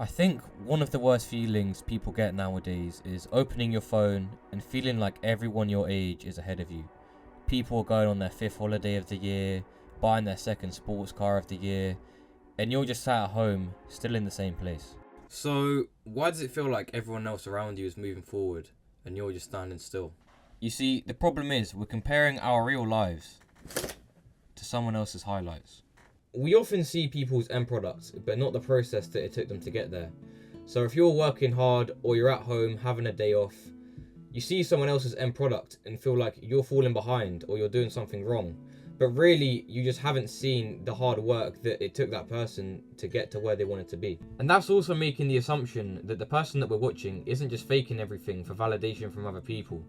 I think one of the worst feelings people get nowadays is opening your phone and feeling like everyone your age is ahead of you. People are going on their 5th holiday of the year, buying their 2nd sports car of the year, and you're just sat at home, still in the same place. So, why does it feel like everyone else around you is moving forward and you're just standing still? You see, the problem is we're comparing our real lives to someone else's highlights. We often see people's end products, but not the process that it took them to get there. So if you're working hard or you're at home having a day off, you see someone else's end product and feel like you're falling behind or you're doing something wrong. But really, you just haven't seen the hard work that it took that person to get to where they wanted to be. And that's also making the assumption that the person that we're watching isn't just faking everything for validation from other people.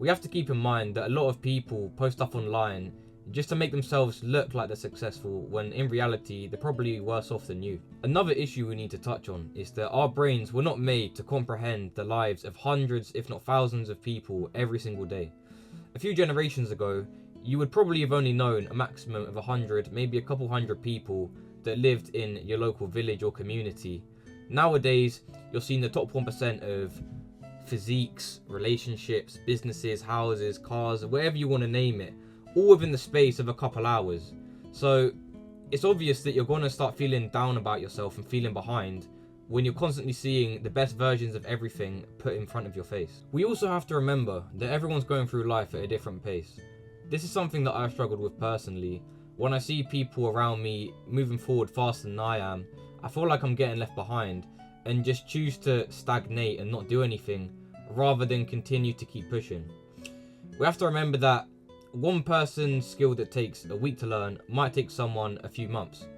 We have to keep in mind that a lot of people post stuff online just to make themselves look like they're successful, when in reality they're probably worse off than you. Another issue we need to touch on is that our brains were not made to comprehend the lives of hundreds, if not thousands of people every single day. A few generations ago, you would probably have only known a maximum of 100, maybe a couple hundred people that lived in your local village or community. Nowadays, you're seeing the top 1% of physiques, relationships, businesses, houses, cars, whatever you want to name it, all within the space of a couple hours. So it's obvious that you're going to start feeling down about yourself and feeling behind when you're constantly seeing the best versions of everything put in front of your face. We also have to remember that everyone's going through life at a different pace. This is something that I've struggled with personally. When I see people around me moving forward faster than I am, I feel like I'm getting left behind and just choose to stagnate and not do anything rather than continue to keep pushing. We have to remember that one person's skill that takes a week to learn might take someone a few months,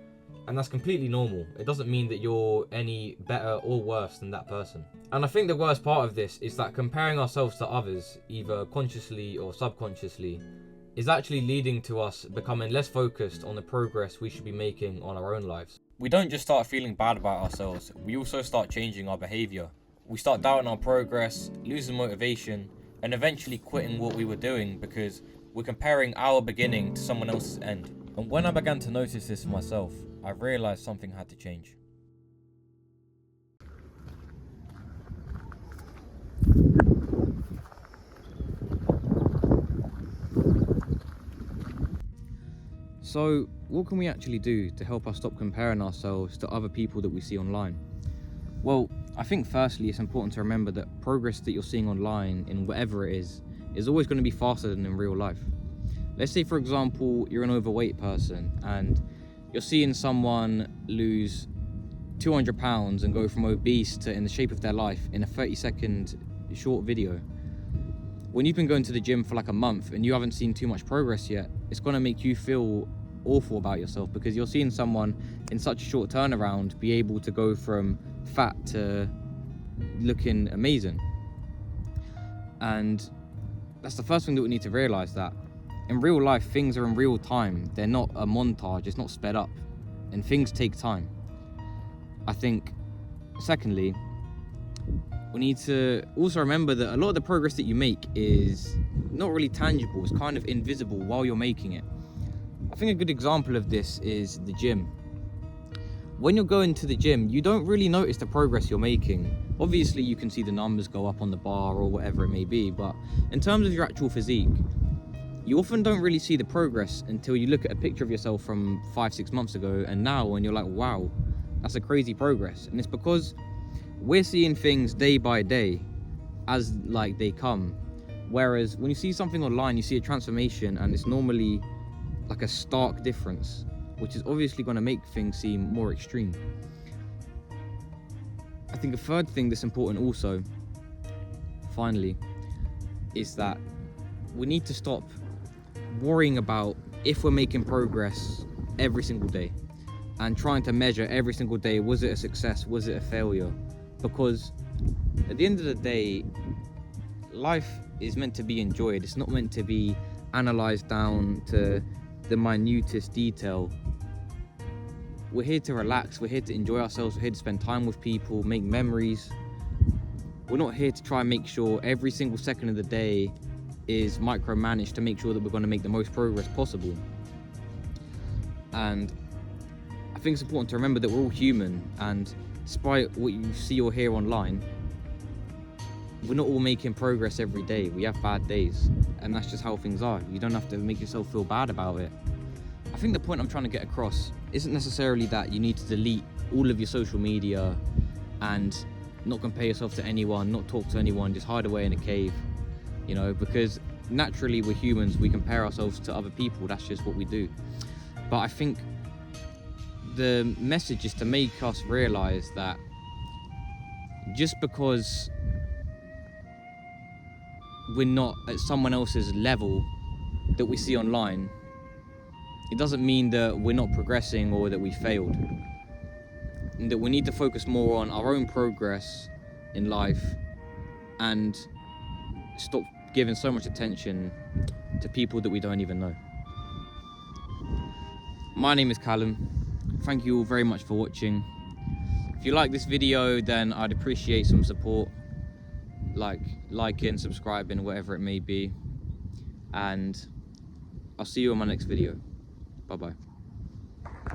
and that's completely normal. It doesn't mean that you're any better or worse than that person. And I think the worst part of this is that comparing ourselves to others, either consciously or subconsciously, is actually leading to us becoming less focused on the progress we should be making on our own lives. We don't just start feeling bad about ourselves, we also start changing our behaviour. We start doubting our progress, losing motivation, and eventually quitting what we were doing because we're comparing our beginning to someone else's end. And when I began to notice this for myself, I realised something had to change. So, what can we actually do to help us stop comparing ourselves to other people that we see online? Well, I think firstly it's important to remember that progress that you're seeing online in whatever it is always going to be faster than in real life. Let's say, for example, you're an overweight person and you're seeing someone lose 200 pounds and go from obese to in the shape of their life in a 30-second short video. When you've been going to the gym for like a month and you haven't seen too much progress yet, it's going to make you feel awful about yourself because you're seeing someone in such a short turnaround be able to go from fat to looking amazing. And that's the first thing that we need to realize, that in real life things are in real time. They're not a montage, it's not sped up, and things take time. I think secondly, we need to also remember that a lot of the progress that you make is not really tangible, it's kind of invisible while you're making it. I think a good example of this is the gym. When you're going to the gym, you don't really notice the progress you're making. Obviously you can see the numbers go up on the bar or whatever it may be, but in terms of your actual physique, you often don't really see the progress until you look at a picture of yourself from 5-6 months ago and now, and you're like, wow, that's a crazy progress. And it's because we're seeing things day by day as like they come. Whereas when you see something online, you see a transformation and it's normally like a stark difference, which is obviously going to make things seem more extreme. I think a third thing that's important also, finally, is that we need to stop worrying about if we're making progress every single day and trying to measure every single day, was it a success, was it a failure? Because at the end of the day, life is meant to be enjoyed. It's not meant to be analysed down to the minutest detail. We're here to relax, we're here to enjoy ourselves, we're here to spend time with people, make memories. We're not here to try and make sure every single second of the day is micromanaged to make sure that we're going to make the most progress possible. And I think it's important to remember that we're all human, and despite what you see or hear online, we're not all making progress every day. We have bad days, and that's just how things are. You don't have to make yourself feel bad about it. I think the point I'm trying to get across isn't necessarily that you need to delete all of your social media and not compare yourself to anyone, not talk to anyone, just hide away in a cave, you know, because naturally we're humans, we compare ourselves to other people, that's just what we do. But I think the message is to make us realize that just because we're not at someone else's level that we see online, it doesn't mean that we're not progressing or that we failed. And that we need to focus more on our own progress in life and stop giving so much attention to people that we don't even know. My name is Callum. Thank you all very much for watching. If you like this video, then I'd appreciate some support, like liking, subscribing, whatever it may be. And I'll see you on my next video. Bye bye.